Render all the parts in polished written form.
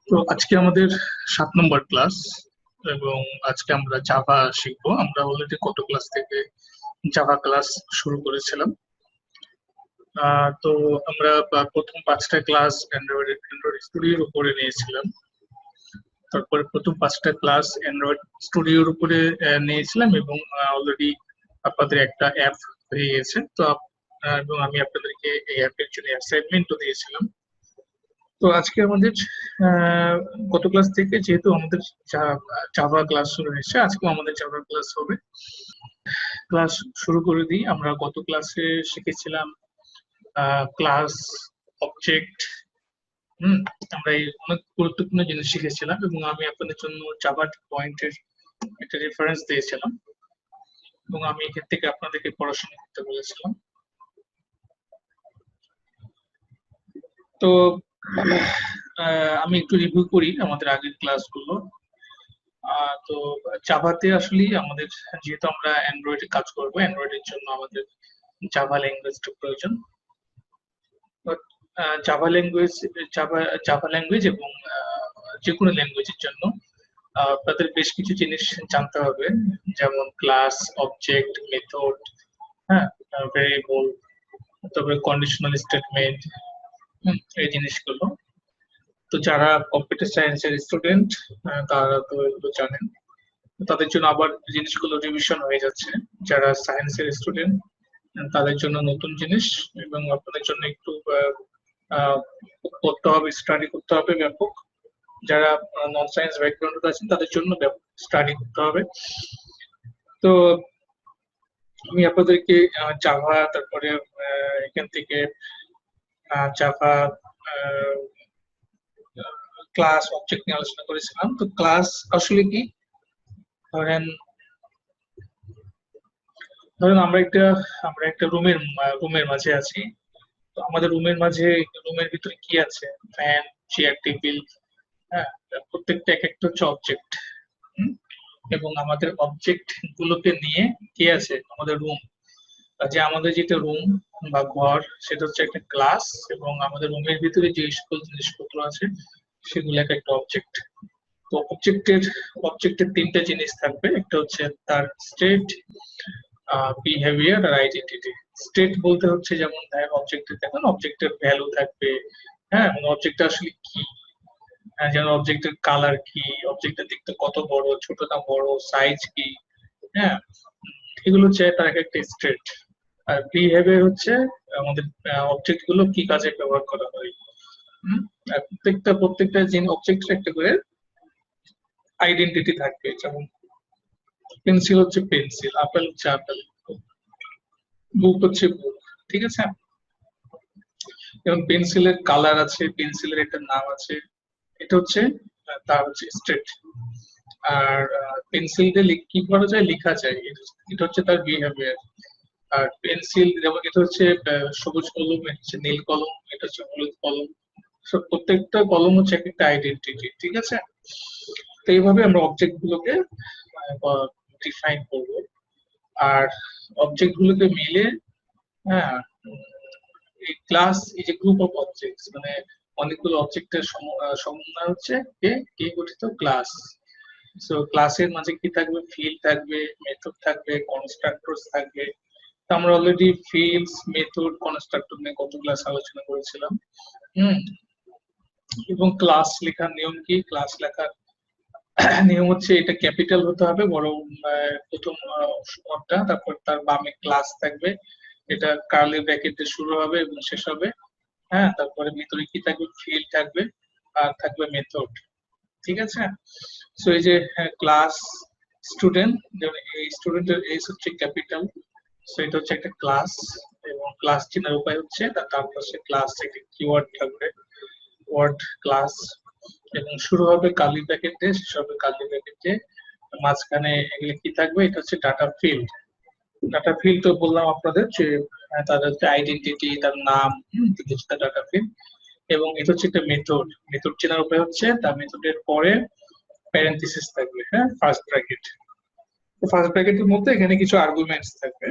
তো আজকে আমাদের 7 নম্বর ক্লাস এবং আজকে আমরা জাভা শিখবো। আমরা অলরেডি গত ক্লাস থেকে জাভা ক্লাস শুরু করেছিলাম। তো আমরা প্রথম 5টা ক্লাস অ্যান্ড্রয়েড স্টুডিওর উপরে নিয়েছিলাম। তারপরে প্রথম 5টা ক্লাস অ্যান্ড্রয়েড স্টুডিওর উপরে নিয়েছিলাম এবং অলরেডি আপনাদের একটা অ্যাপ হয়ে গেছে। তো এবং আমি আপনাদেরকে এই অ্যাপের জন্য অ্যাসাইনমেন্টও দিয়েছিলাম। তো আজকে আমাদের গত ক্লাস থেকে যেহেতু আমাদের জাভা ক্লাস শুরু হয়েছে, আজকেও আমাদের জাভা ক্লাস হবে। ক্লাস শুরু করে দিই। আমরা গত ক্লাসে শিখেছিলাম ক্লাস, অবজেক্ট। আমরা এই অনেক গুরুত্বপূর্ণ জিনিস শিখেছিলাম এবং আমি আপনাদের জন্য জাভা পয়েন্টের একটা রেফারেন্স দিয়েছিলাম এবং আমি এখান থেকে আপনাদেরকে পড়াশোনা করতে বলেছিলাম। তো আমি একটু রিভিউ করি আমাদের আগের ক্লাসগুলো। তো জাভাতে আসলে আমাদের, যেহেতু আমরা অ্যান্ড্রয়েডে কাজ করবো, অ্যান্ড্রয়েডের জন্য আমাদের জাভা ল্যাঙ্গুয়েজটা প্রয়োজন। জাভা ল্যাঙ্গুয়েজ এবং যে কোনো ল্যাঙ্গুয়েজের জন্য আপনাদের বেশ কিছু জিনিস জানতে হবে, যেমন ক্লাস, অবজেক্ট, মেথড, ভেরিয়েবল, তবে কন্ডিশনাল স্টেটমেন্ট, এই জিনিসগুলো। তো যারা কম্পিউটার সায়েন্সের স্টুডেন্ট তারা তো এগুলো জানেন, তাদের জন্য আবার জিনিসগুলো রিভিশন হয়ে যাচ্ছে। যারা সায়েন্সের স্টুডেন্ট তাদের জন্য নতুন জিনিস এবং আপনাদের জন্য একটু করতে হবে, স্টাডি করতে হবে ব্যাপক। যারা নন সায়েন্স ব্যাকগ্রাউন্ডে আছেন তাদের জন্য ব্যাপক স্টাডি করতে হবে। তো আমি আপনাদেরকে জাভা, তারপরে এখান থেকে জাভা ক্লাস, অবজেক্ট নিয়ে আলোচনা করেছিলাম। তো ক্লাস আসলে কি, ধরেন আমরা একটা রুমের মাঝে আছি। তো আমাদের রুমের ভিতরে কি আছে? ফ্যান, চেয়ার, টেবিল, প্রত্যেকটা এক একটা হচ্ছে অবজেক্ট। এবং আমাদের অবজেক্ট গুলোকে নিয়ে কি আছে? আমাদের রুম। যে আমাদের যেটা রুম বা ঘর, সেটা হচ্ছে একটা ক্লাস, এবং আমাদের রুমের ভিতরে যে সকল জিনিসপত্র আছে সেগুলো এক একটা অবজেক্ট। তো অবজেক্টের 3টা জিনিস থাকবে। একটা হচ্ছে তার স্টেট, বিহেভিয়ার আর আইডেন্টিটি। স্টেট বলতে হচ্ছে যেমন অবজেক্টের ভ্যালু থাকবে, এবং অবজেক্টটা আসলে কি, যেমন অবজেক্টের কালার কি, অবজেক্টের দিকটা কত বড়, ছোট না বড়, সাইজ কি, হ্যাঁ এগুলো হচ্ছে তার একটা স্টেট। আর বিহেভিয়ার হচ্ছে আমাদের অবজেক্ট গুলো কি কাজে ব্যবহার করা হয়। আর প্রত্যেকটা অবজেক্টের একটা করে আইডেন্টিটি থাকবে। যেমন পেন্সিল হচ্ছে পেন্সিল, আপেল হচ্ছে আপেল, বুক হচ্ছে বুক, ঠিক আছে। যেমন পেন্সিলের কালার আছে, পেন্সিলের একটা নাম আছে, এটা হচ্ছে তার হচ্ছে স্টেট। আর পেন্সিল দিয়ে কি করা যায়, লেখা যায়, এটা হচ্ছে তার বিহেভিয়ার। আর পেন্সিল যেমন এটা হচ্ছে সবুজ কলম, এটা হচ্ছে নীল কলম, এটা হচ্ছে হলুদ কলম। প্রত্যেকটা কলম হচ্ছে একটা আইডেন্টিটি, ঠিক আছে। তো এইভাবে আমরা অবজেক্ট গুলোকে ডিফাইন করব। আর অবজেক্ট গুলোকে মিলে, হ্যাঁ এই ক্লাস, এই যে গ্রুপ অফ অবজেক্টস, মানে অনেকগুলো অবজেক্টের সমন্বয় হচ্ছে কে গঠিত ক্লাস। সো ক্লাসের মাঝে কি থাকবে? ফিল্ড থাকবে, মেথড থাকবে, কনস্ট্রাক্টরস থাকবে। তো আমরা অলরেডি ফিল্ডস, মেথড, কনস্ট্রাক্টর নিয়ে কত ক্লাস আলোচনা করেছিলাম। এবং ক্লাস লেখার নিয়ম কি? ক্লাস লেখার নিয়ম হচ্ছে এটা ক্যাপিটাল হতে হবে, বড় প্রথম অক্ষরটা, তারপর তার বামে ক্লাস থাকবে, এটা কার্লি ব্র্যাকেটে শুরু হবে এবং শেষ হবে। তারপরে ভিতরে কি থাকবে? ফিল্ড থাকবে আর থাকবে মেথড, ঠিক আছে। সো এই যে ক্লাস, স্টুডেন্ট, যেমন এই স্টুডেন্টের এস হচ্ছে ক্যাপিটাল, সো এটা হচ্ছে একটা ক্লাস। এবং ক্লাস চেনার উপায় হচ্ছে তার পাশে ক্লাস একটা কিওয়ার্ড থাকবে, ওয়ার্ড ক্লাস, এবং শুরু হবে কার্লি ব্র্যাকেট দিয়ে, শেষ হবে কার্লি ব্র্যাকেট দিয়ে। মাঝখানে এগুলো কি থাকবে? এটা হচ্ছে ডাটা ফিল্ড। ডাটা ফিল্ড তো বললাম আপনাদের যে তাদের আইডেন্টিটি, তার নাম, ডাটা ফিল্ড। এবং এটা হচ্ছে একটা মেথড। মেথড চেনার উপায় হচ্ছে তার মেথডের পরে প্যারেন্থেসিস থাকবে, ফার্স্ট ব্র্যাকেট। তো ফার্স্ট ব্র্যাকেটের মধ্যে এখানে কিছু আর্গুমেন্টস থাকবে।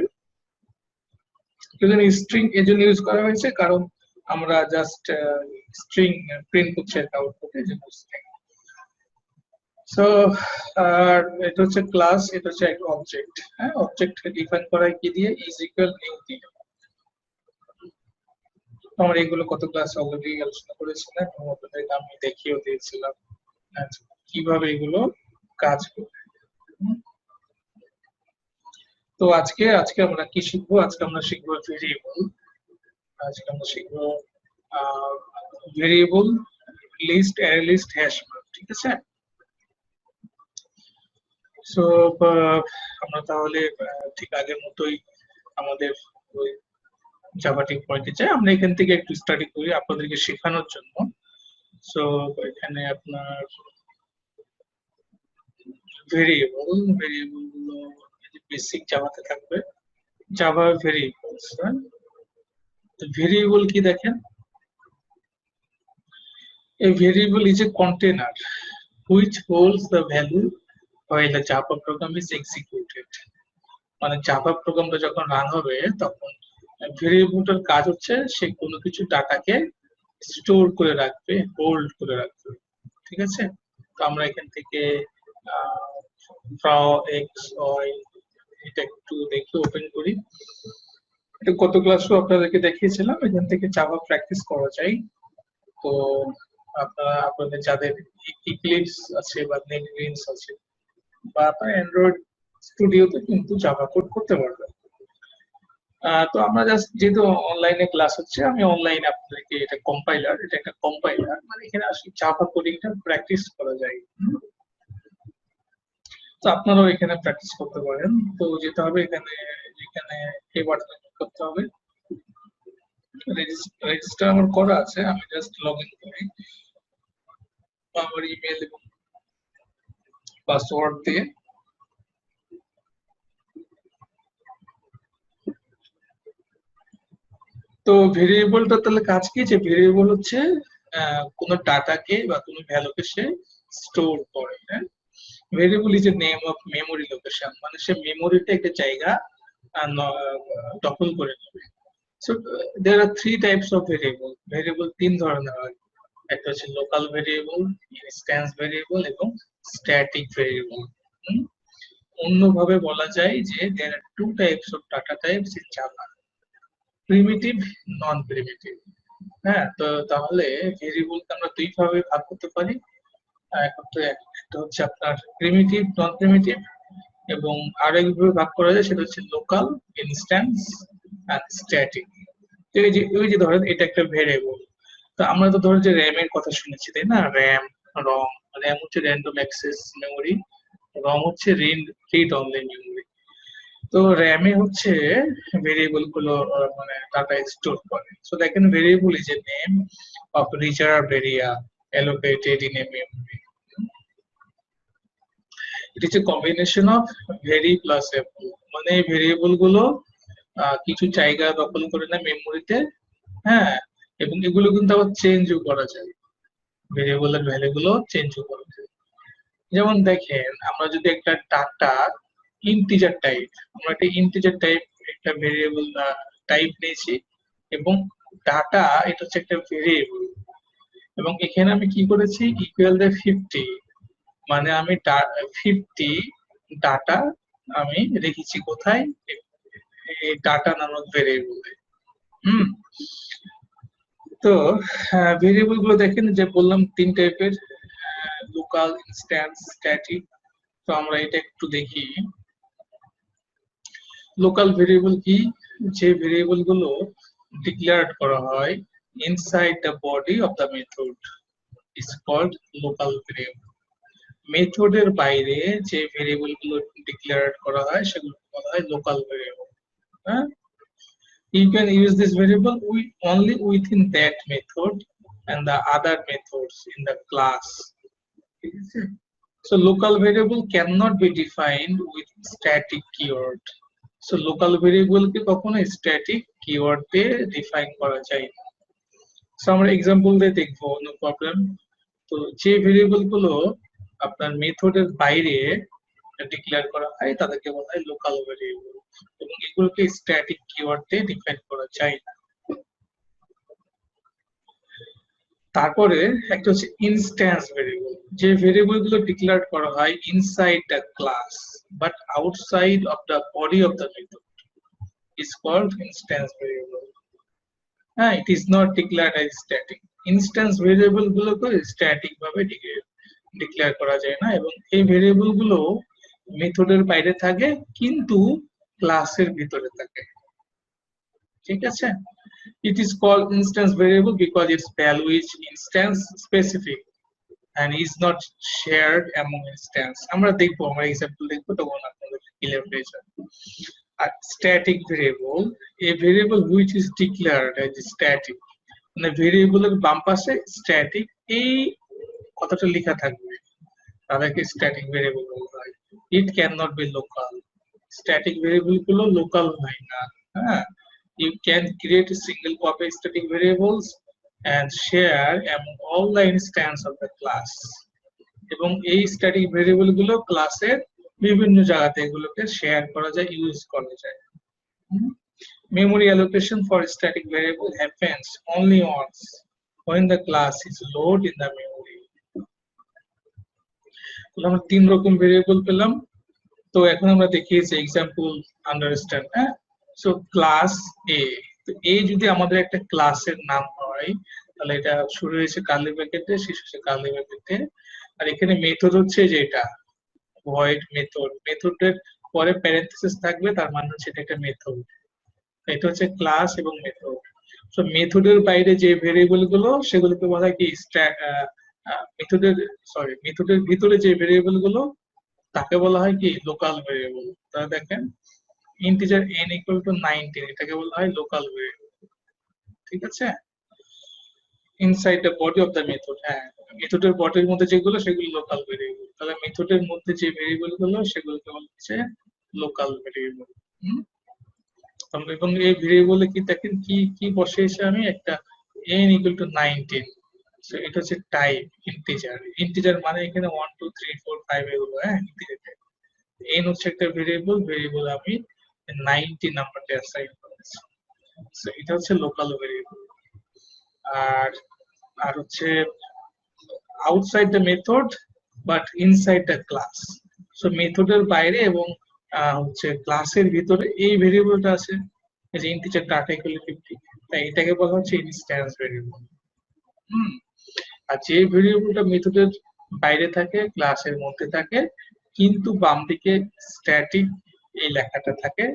এখানে স্ট্রিং এর জন্য ইউজ করা হয়েছে কারণ আমরা জাস্ট স্ট্রিং প্রিন্ট করছি একটা আউটপুটে, যেমন স্ট্রিং। সো আর এটা হচ্ছে ক্লাস, এটা হচ্ছে একটা অবজেক্ট। হ্যাঁ, অবজেক্ট ডিফাইন করা কি দিয়ে? ইজ ইকুয়াল নিউ দিয়ে। আমরা এগুলো কত ক্লাস অলরেডি আলোচনা করেছিলাম এবং আপনাদেরকে আমি দেখিয়েও দিয়েছিলাম। আচ্ছা, কিভাবে এগুলো কাজ করবে। তো আজকে আজকে আমরা কি শিখবো? আজকে আমরা শিখবো ভেরিয়েবল। আজকে আমরা শিখবো variable list, array list, hash map. ঠিক আছে? সো আমরা তাহলে ঠিক আগের মতোই আমাদের ওই জাভাটিক পয়েন্টে যাই। আমরা এখান থেকে একটু স্টাডি করি আপনাদেরকে শেখানোর জন্য। সো এখানে আপনার ভেরিয়েবল, ভেরিয়েবল গুলো বেসিক জাভাতে থাকবে, জাভা ভেরিয়েবলস। তো ভেরিয়েবল কি দেখেন? A variable is a container which holds the value while the Java program is executed. মানে জাভা প্রোগ্রামটা যখন রান হবে তখন ভেরিয়েবলটার কাজ হচ্ছে সে কোনো কিছু ডাটাকে স্টোর করে রাখবে, হোল্ড করে রাখবে। ঠিক আছে? তো আমরা এখান থেকে এক্স ওয়াই এটা একটু দেখি, ওপেন করি। এটা গত ক্লাসও আপনাদেরকে দেখিয়েছিলাম, এখান থেকে জাভা প্র্যাকটিস করা যায়। তো আপনারা আপনাদের যাদের ইক্লিপস আছে বা নেটবিনস আছে বা আপনার অ্যান্ড্রয়েড স্টুডিওতে কিন্তু জাভা কোড করতে পারবেন। তো আমরা জাস্ট যেহেতু অনলাইনে ক্লাস হচ্ছে, আমি অনলাইনে আপনাদেরকে এটা কম্পাইলার, এটা একটা কম্পাইলার, মানে এখানে আসলে জাভা কোডিংটা প্র্যাকটিস করা যায়। তো আপনারাও এখানে প্র্যাকটিস করতে পারেন। তো যেতে হবে এখানে, এখানে এই বাটনে ক্লিক করতে হবে। রেজিস্টার আমার করা আছে, আমি জাস্ট লগ ইন করি আমার ইমেল এবং পাসওয়ার্ড দিয়ে। তো ভেরিয়েবলটা তাহলে কাজ কি? যে ভেরিয়েবল হচ্ছে কোনো ডাটাকে বা কোনো ভ্যালুকে সে স্টোর করে। হ্যাঁ, variable is a name of memory location, মানে সে মেমোরিতে একটা জায়গা দখল করে নেবে। So there are three types of variable. Variable তিন ধরনের হয়, একটা হচ্ছে লোকাল ভেরিয়েবল, ইনস্ট্যান্স ভেরিয়েবল এবং স্ট্যাটিক ভেরিয়েবল। অন্যভাবে বলা যায় যে there are two types of data types in Java, primitive, non primitive. হ্যাঁ, তো তাহলে ভেরিয়েবলকে আমরা দুই ভাবে ভাগ করতে পারি। একটা হচ্ছে আপনার প্রিমিটিভ, নন প্রিমিটিভ, এবং আরেকভাবে ভাগ করা যায় সেটা হচ্ছে লোকাল, ইনস্ট্যান্স আর স্ট্যাটিক। তো এই যে ধরেন এটা একটা ভেরিয়েবল। তো আমরা তো ধরো যে র্যাম এর কথা শুনেছি, তাই না? র্যাম, রম। র্যাম হচ্ছে র্যান্ডম অ্যাক্সেস মেমোরি, রম হচ্ছে রিড অনলি মেমোরি। তো র্যামে হচ্ছে ভেরিয়েবল গুলো মানে ডাটা স্টোর করে। সো দেখেন variable is a name of reserved area allocated in a memory. It is a combination of very plus able, মানে variable গুলো কিছু জায়গা দখল করে নেয় মেমোরিতে। হ্যাঁ, এবং এগুলো কিন্তু আবার চেঞ্জও করা যায়, ভেরিয়েবলের ভ্যালু গুলো চেঞ্জও করা যায়। যেমন দেখেন আমরা যদি একটা ডাটা ইন্টিজার টাইপ, আমরা একটা ইন্টিজার টাইপ একটা ভেরিয়েবল টাইপ নিয়েছি এবং ডাটা এটা হচ্ছে একটা ভেরিয়েবল, এবং এখানে আমি কি করেছি? ইকুয়াল দ্য 50, মানে আমি 50 ডাটা আমি রেখেছি কোথায়? এই ডাটা নামক ভেরিয়েবলে। হুম। তো ভেরিয়েবল গুলো দেখেন যে বললাম তিন টাইপের, লোকাল, ইনস্ট্যান্স, স্ট্যাটিক। তো আমরা এটা একটু দেখি। লোকাল ভেরিয়েবল কি? যে ভেরিয়েবল গুলো ডিক্লেয়ার করা হয় inside the body of the method is called local variable. মেথডের বাইরে যে ভেরিয়েবল গুলো ডিক্লেয়ার করা হয় সেগুলো বলা হয় লোকাল ভেরিয়েবল। হ্যাঁ, you can use this variable only within that method and the other methods in the class. So local variable cannot be defined with static keyword. So local variable কে কখনো static keyword দিয়ে define করা যায় না। So আমরা example দিয়ে দেখবো, no problem. তো যে ভেরিয়েবল গুলো আপনার মেথডের বাইরে ডিক্লেয়ার করা হয় তাদেরকে বলা হয় লোকাল ভেরিয়েবল, এবং এগুলোকে স্ট্যাটিক কিওয়ার্ড দিয়ে ডিফাইন করা যায় না। তারপরে একটা হচ্ছে ইনস্ট্যান্স ভেরিয়েবল, যে ভেরিয়েবল গুলো ডিক্লেয়ার করা হয় inside the class but outside of the body of the method is called instance variable. হ্যাঁ, it is not declared as static. Instance variable গুলোকে স্ট্যাটিক ভাবে ডিক্লেয়ার করা যায় না, এবং এই ভেরিয়েবল গুলো মেথডের বাইরে থাকে কিন্তু ক্লাসের ভিতরে থাকে। ঠিক আছে, it is called instance variable because its value is instance specific and is not shared among instance. আমরা দেখবো, আমরা এক্সাম্পল দেখবো, তখন আপনাদের ক্লিয়ার হয়ে যাবে। আর static variable, a variable which is declared as static, মানে ভেরিয়েবলের বাম পাশে স্ট্যাটিক এই কথাটা লেখা থাকবে, তাদেরকে স্ট্যাটিক ভেরিয়েবল বলা হয়। It can not be local, static variable গুলো লোকাল হয় না। হ্যাঁ, you can create a single copy static variables and share among all the instance of the class, এবং এই স্ট্যাটিক ভেরিয়েবল গুলো ক্লাসের বিভিন্ন জায়গাতে এগুলোকে শেয়ার করা যায়, ইউজ করা যায়। Memory allocation for static variable happens only once when the class is loaded in the memory. আমরা তিন রকম ভেরিয়েবল পেলাম, তো এখন আমরা দেখিয়েছি এক্সাম্পল আন্ডারস্ট্যান্ড। হ্যাঁ, সো ক্লাস এ, তো এ যদি আমাদের একটা ক্লাসের নাম হয়, তাহলে এটা শুরু হয়েছে কার্লি ব্র্যাকেটে, শেষ হচ্ছে কার্লি ব্র্যাকেটে। আর এখানে মেথড হচ্ছে যে এটা ভয়েড মেথড, মেথডের পরে প্যারেনথেসিস থাকবে, তার মানে হচ্ছে এটা একটা মেথড। এটা হচ্ছে ক্লাস এবং মেথড। সো মেথডের বাইরে যে ভেরিয়েবল গুলো সেগুলোকে বলা হয় কি মেথডের ভিতরে যে ভেরিয়েবল গুলো তাকে বলা হয় কি লোকাল ভেরিয়েবল। তাহলে দেখেন ইন্টিজার n ইকুয়াল টু 19, এটাকে বলা হয় লোকাল ভেরিয়েবল। ঠিক আছে, inside the body of the method, হ্যাঁ মেথডের বডির মধ্যে যেগুলো সেগুলো লোকাল ভেরিয়েবল। তাহলে মেথডের মধ্যে যে ভেরিয়েবল গুলো সেগুলোকে বলা হচ্ছে লোকাল ভেরিয়েবল। এবং এই ভেরিয়েবলে কি দেখেন কি কি বসিয়েছি আমি, একটা n ইকুয়াল টু 19, সো এটা হচ্ছে টাইপ ইন্টিজার। ইন্টিজার মানে এখানে 1 2 3 4 5 এগুলো, হ্যাঁ ইন্টিজার। n হচ্ছে একটা ভেরিয়েবল আমি 90 নাম্বারটা অ্যাসাইন করেছি, সো এটা হচ্ছে লোকাল ভেরিয়েবল। আর আর হচ্ছে outside the method but inside the class, so মেথডের বাইরে এবং হচ্ছে ক্লাসের ভিতরে এই ভেরিয়েবলটা আছে, এই যে ইন্টিজার ডাটা ইকুয়াল 50, তাই এটাকে বলা হচ্ছে ইনস্ট্যান্স ভেরিয়েবল। আর যে ভেরিয়েবলটা মেথডের বাইরে থাকে ক্লাসের মধ্যে থাকে কিন্তু বাম দিকে স্ট্যাটিক এই লেখাটা থাকে,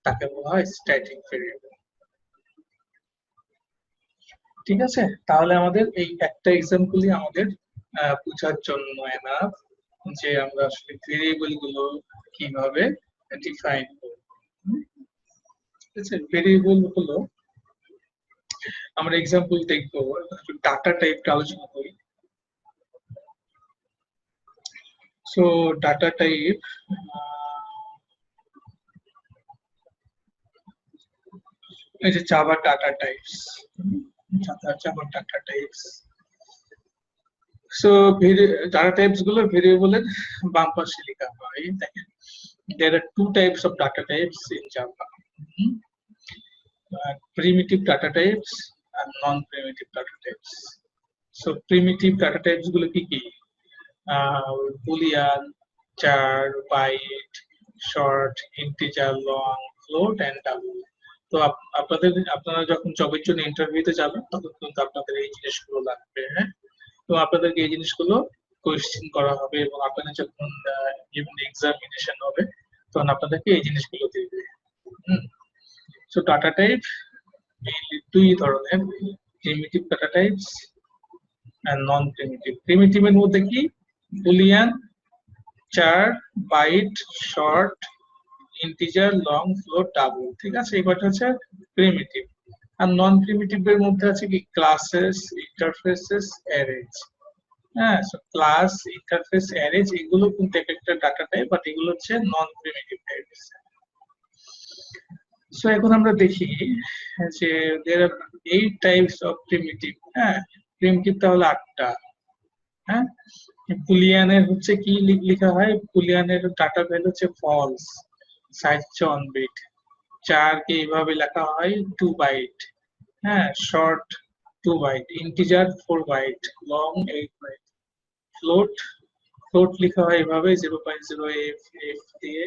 তাকে বলা হয় স্ট্যাটিক ভেরিয়েবল। ঠিক আছে, তাহলে আমাদের এই একটা এক্সাম্পলই আমাদের বোঝার জন্য এনাফ যে আমরা আসলে ভেরিয়েবল গুলো কিভাবে ডিফাইন করব। ঠিক আছে, ভেরিয়েবল হলো, আমরা এক্সাম্পল দেখবো, ডাটা টাইপটা আলোচনা করি। সো ডাটা টাইপ, এই যে Java data types, Java data types. So data types গুলো ভেরিয়েবলের বাম পাশে লেখা হয়। দেখেন there are two types of data types in Java, primitive data types and non-primitive data types. So primitive data types গুলো কি কি, boolean, char, byte, short, integer, long, float and double। তো আপনারা যখন জবের জন্য ইন্টারভিউতে যাবেন তখন কিন্তু আপনাদের এই জিনিসগুলো লাগবে। হ্যাঁ, তো আপনাদেরকে এই জিনিসগুলো কোয়েশ্চেন করা হবে, এবং আপনাদের যখন এক্সামিনেশন হবে তখন আপনাদেরকে এই জিনিসগুলো দিবে। সো ডাটা টাইপ মেইনলি দুই ধরনের, primitive data types and non primitive. প্রিমিটিভের মধ্যে কি boolean, char, byte, short, integer, long, float, double. ঠিক আছে, এই কয়টা হচ্ছে প্রিমিটিভ। আর নন প্রিমিটিভ এর মধ্যে আছে কি ক্লাসেস, ইন্টারফেসেস, অ্যারেজ। হ্যাঁ, সো ক্লাস, ইন্টারফেস, অ্যারেজ এগুলো কিন্তু একটা ডাটা টাইপ, বাট এগুলো হচ্ছে নন প্রিমিটিভ টাইপস। সো এখন আমরা দেখি যে there are 8 types of primitive। হ্যাঁ, প্রিমিটিভ তাহলে 8টা। হ্যাঁ, বুলিয়ানের হচ্ছে কি লেখা হয়, বুলিয়ানের ডাটা ভ্যালু হচ্ছে ফলস, সাইজ হচ্ছে 1 বিট। চার কে এইভাবে লেখা হয় 2 বাইট। হ্যাঁ, short 2 byte, integer 4 byte, long 8 byte, float float লেখা হয় এভাবে 0.0 এফ দিয়ে,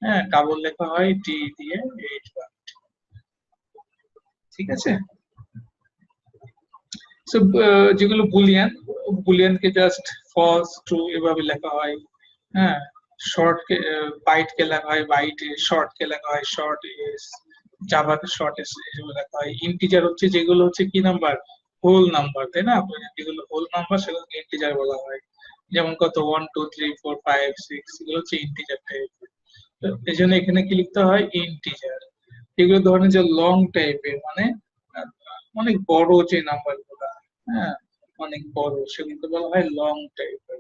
হ্যাঁ, ডাবল লেখা হয় ডি দিয়ে 8 বাইট। ঠিক আছে। সো যেগুলো বুলিয়ান, বুলিয়ানকে জাস্ট ফলস ট্রু এভাবে লেখা হয়, হ্যাঁ। শর্ট কে বাইট কে লেখা হয় বাইট এ, শর্ট কে লেখা হয় শর্ট এস, জাভাতে শর্ট এস এগুলো লেখা হয়। ইন্টিজার হচ্ছে যেগুলো হচ্ছে কি নাম্বার, হোল নাম্বার, তাই না? যেগুলো হোল নাম্বার সেগুলোকে ইন্টিজার বলা হয়। যেমন কত 1 2 3 4 5 6 এগুলো হচ্ছে ইন্টিজার টাইপের। তো এই জন্য এখানে কি লিখতে হয়, ইন্টিজার। এগুলো ধরেন যে লং টাইপের, মানে আহ, অনেক বড় যে নাম্বার গুলা, হ্যাঁ, অনেক বড়, সেগুলোকে বলা হয় লং টাইপের,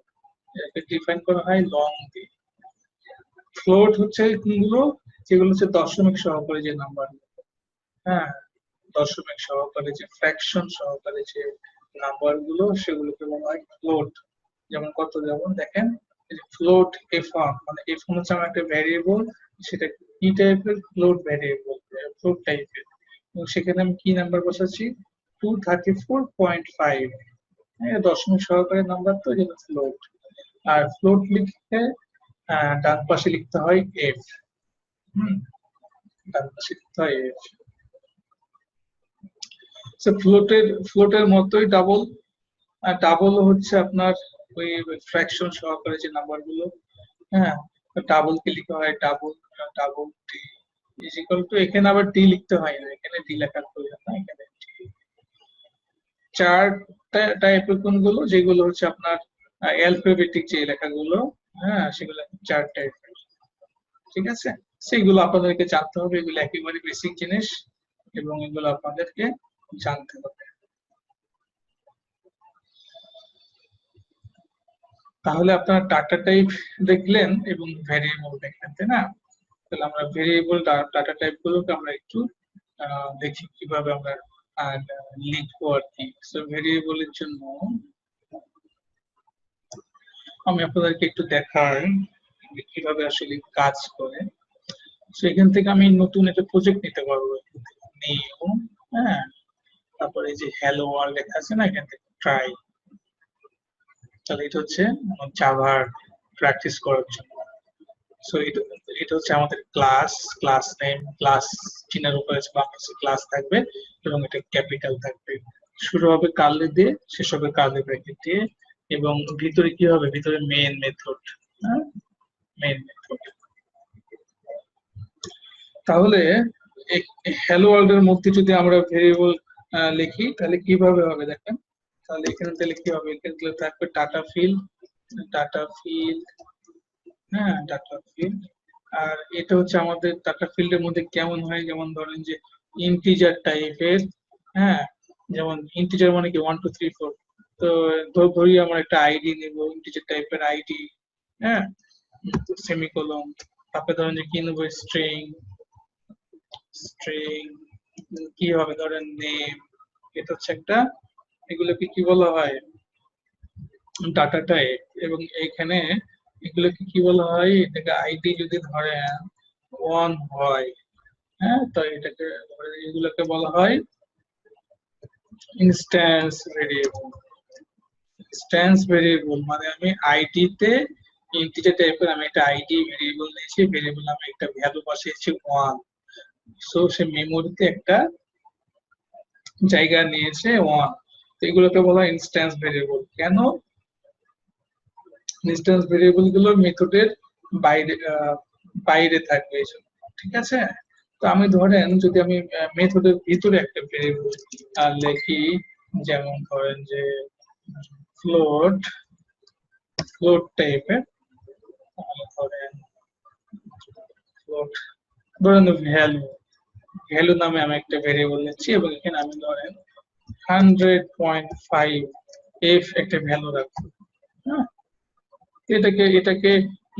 এটাকে ডিফাইন করা হয় লং দিয়ে। ফ্লোট হচ্ছে কোনগুলো, যেগুলো হচ্ছে দশমিক সহকারে যে নাম্বার, হ্যাঁ, দশমিক সহকারে যে ফ্র্যাকশন সহকারে যে নাম্বার গুলো সেগুলোকে বলা হয় ফ্লোট। যেমন কত, যেমন দেখেন ফ্লোট f1, মানে f1 হচ্ছে আমার একটা ভ্যারিয়েবল, সেটা কি টাইপের, ফ্লোট ভ্যারিয়েবল, ফ্লোট টাইপের, এবং সেখানে আমি কি নাম্বার বসাচ্ছি, 234.5, দশমিক সহকারে নাম্বার, তো যেটা ফ্লোট। আর ফ্লোট লিখতে ডান পাশে লিখতে হয় এফ, ডান পাশে লিখতে হয় এফ। ফ্লোটের মতোই ডাবল, ডাবল হচ্ছে আপনার ওই ফ্র্যাকশন সহকারে যে নাম্বার গুলো, হ্যাঁ, ডাবল কে লিখা হয় double, double T is equal two, এখানে আবার টি লিখতে হয় না, এখানে টি লেখার প্রয়োজন না, এখানে টি। চার টাইপের কোনগুলো, যেগুলো হচ্ছে আপনার অ্যালফাবেটিক যে লেখাগুলো, হ্যাঁ, সেগুলো চার টাইপের। ঠিক আছে, সেগুলো আপনাদেরকে জানতে হবে, এগুলো একেবারে বেসিক জিনিস এবং এগুলো আপনাদেরকে জানতে হবে। তাহলে আপনার ডাটা টাইপ দেখলেন এবং ভ্যারিয়েবল দেখলেন, তাই না? তাহলে আমরা ভেরিয়েবল ডাটা টাইপ গুলোকে আমরা একটু দেখি কিভাবে আমরা লিখবো আর কি। সো ভেরিয়েবলের জন্য আমি আপনাদেরকে একটু দেখাই কিভাবে আসলে কাজ করে। সেখান থেকে আমি নতুন একটা প্রজেক্ট নিতে পারবো, নিউ, হ্যাঁ, তারপরে এই যে হ্যালো ওয়ার্ল্ড লেখা আছে না, এখান থেকে ট্রাই। তাহলে এটা হচ্ছে জাভার প্র্যাকটিস করার জন্য। সো এটা হচ্ছে আমাদের ক্লাস, ক্লাস নেম, ক্লাস চিহ্নের উপরে বাংলাদেশে ক্লাস থাকবে এবং এটা ক্যাপিটাল থাকবে। শুরু হবে কার্লি দিয়ে, শেষ হবে কার্লি ব্র্যাকেট দিয়ে, এবং ভিতরে কি হবে, ভিতরে মেইন মেথড, হ্যাঁ, মেইন মেথড। তাহলে হ্যালো ওয়ার্ল্ড এর মধ্যে যদি আমরা ভেরিয়েবল লিখি তাহলে কিভাবে হবে দেখেন। তাহলে এখানে তাহলে কি হবে, এখানে থাকবে ডাটা ফিল্ড, ডাটা ফিল্ড, হ্যাঁ, ডাটা ফিল্ড। আর এটা হচ্ছে আমাদের ডাটা ফিল্ডের মধ্যে কেমন হয়, যেমন ধরেন যে ইন্টিজার টাইপের, হ্যাঁ, যেমন ইন্টিজার মানে কি 1 2 3 4, তো ধরি আমরা একটা আইডি নিব, ইন্টিজার টাইপের আইডি, হ্যাঁ, সেমিকোলন, তারপরে ধরেন যে কি নেবো, স্ট্রিং, স্ট্রিং কি হবে, ধরেন নেম, এটা হচ্ছে একটা, এগুলোকে কি বলা হয়, ডাটা টাইপ। এবং এখানে এগুলোকে কি বলা হয়, এটাকে আইডি যদি ধরেন 1 হয়, হ্যাঁ, তো এটাকে এগুলোকে বলা হয় ইনস্ট্যান্স ভেরিয়েবল। ইনস্ট্যান্স ভেরিয়েবল মানে আমি আইডি তে ইন্টিজার টাইপের আমি একটা আইডি ভেরিয়েবল নিয়েছি, ভেরিয়েবল আমি একটা ভ্যালু বসিয়েছি 1, সো সে মেমোরিতে একটা জায়গা নিয়েছে 1, তো এগুলোকে বলা হয় ইনস্ট্যান্স ভেরিয়েবল। কেন, ইনস্ট্যান্স ভেরিয়েবল গুলো মেথডের বাইরে বাইরে থাকবে এই জন্য। ঠিক আছে, তো আমি ধরেন যদি আমি মেথডের ভিতরে একটা ভেরিয়েবল লিখি, যেমন ধরেন যে ফ্লোট, ফ্লোট টাইপের, ধরেন ফ্লোট, ধরেন ভ্যালু, ভ্যালু নামে আমি একটা ভেরিয়েবল নিচ্ছি এবং এখানে আমি ধরেন 100.5 এফ একটা ভ্যালু রাখবো, হ্যাঁ। এটাকে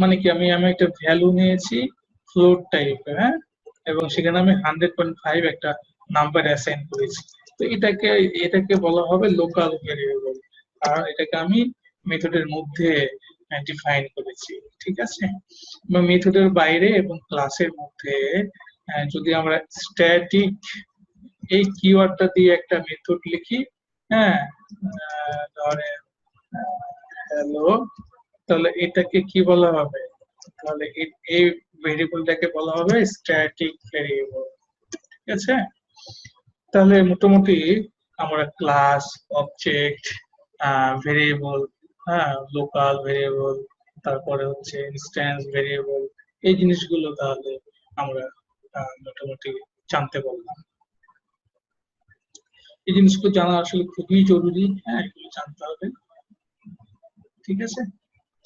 মানে কি, আমি একটা ভ্যালু নিয়েছি ফ্লোট টাইপের, হ্যাঁ, এবং সেখানে আমি 100.5 একটা নাম্বার অ্যাসাইন করেছি। তো এটাকে এটাকে বলা হবে লোকাল ভেরিয়েবল, আর এটাকে আমি মেথডের মধ্যে ডিফাইন করেছি। ঠিক আছে, বা মেথডের বাইরে এবং ক্লাসের মধ্যে যদি আমরা স্ট্যাটিক এই কিওয়ার্ডটা দিয়ে একটা মেথড লিখি হ্যাঁ, ধরেন হ্যালো, তাহলে এটাকে কি বলা হবে? তাহলে এই ভেরিয়েবলটাকে বলা হবে স্ট্যাটিক ভেরিয়েবল। ঠিক আছে? তাহলে মোটামুটি আমরা ক্লাস, অবজেক্ট, ভেরিয়েবল, হ্যাঁ, লোকাল ভেরিয়েবল, তারপরে হচ্ছে ইনস্ট্যান্স ভেরিয়েবল, এই জিনিসগুলো তাহলে আমরা মোটামুটি জানতে পারলাম। এই জিনিসগুলো জানা আসলে খুবই জরুরি, হ্যাঁ, এগুলো জানতে হবে। ঠিক আছে?